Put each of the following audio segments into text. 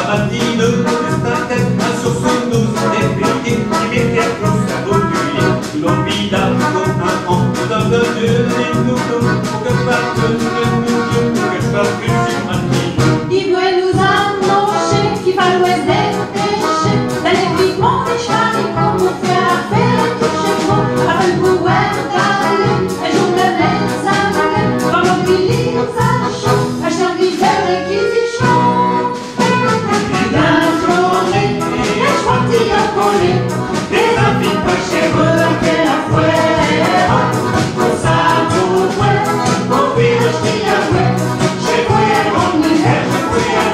mattino d'estate a Sorsondos e perché ti metti a crosta con lui l'ho vidato un an dans le Dieu des nounous pour que je parte pour que je parte plus sur mattino. Il doit nous annoncer qu'il va l'ouest dépêcher d'aller vivement des chevaliers comme on fait à faire tout chez moi afin de pouvoir d'aller un jour de les amener dans l'oubli ça chante à chaque hiver réquisition. La journée, les chantillons collés, les amis pas chez eux à la foire. Pour ça, tout ouais, pour vivre, je dis à ouais, chez vous et mon hiver, je puis à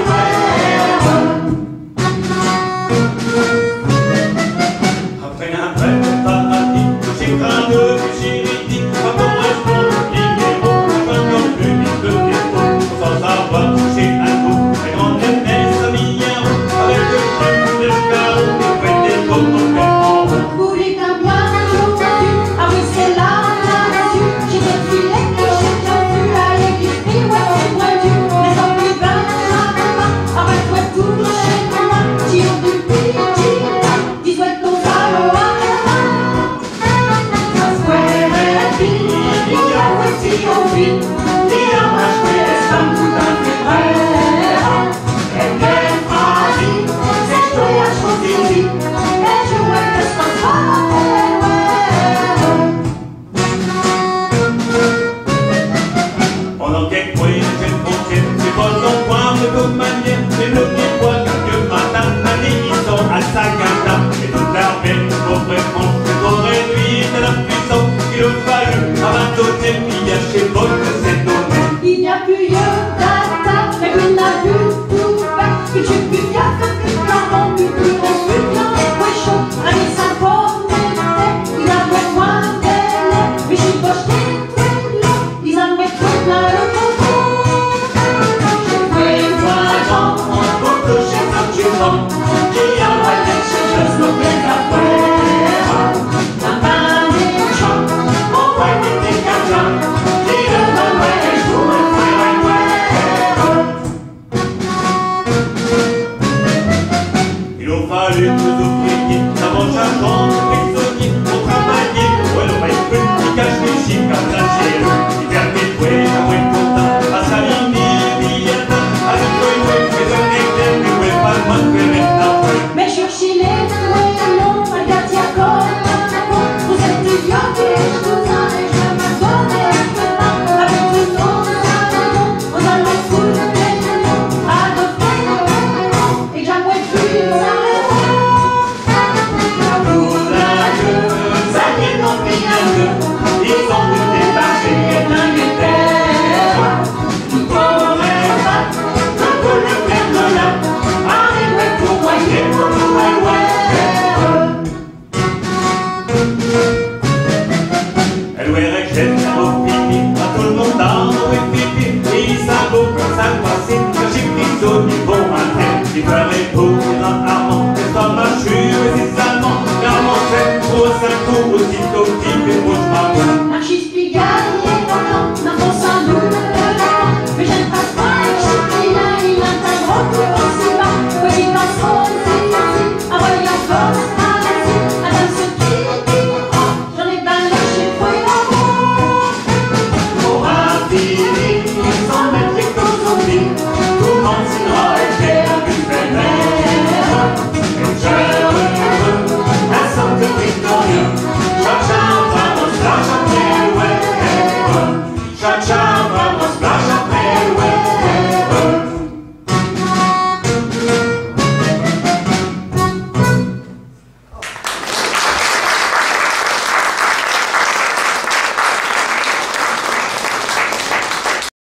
Après un bref paradis, j'ai plein de vigilité, quand on reste dans le numéro, quand on plus vite le défaut, sans savoir toucher un coup, et on aime les amis en haut, avec le crème de chaos, et près des côtes en haut. Vous voulez qu'un bien jour tu, ah oui c'est là, là-dessus, j'ai des filets que j'ai déjà vu à l'église, puis ouais c'est moins dur, mais en plus ben, avec toi tout chez moi, tire du petit, dis-moi ton salaud à la main, ça se fait, il y a aussi au vide.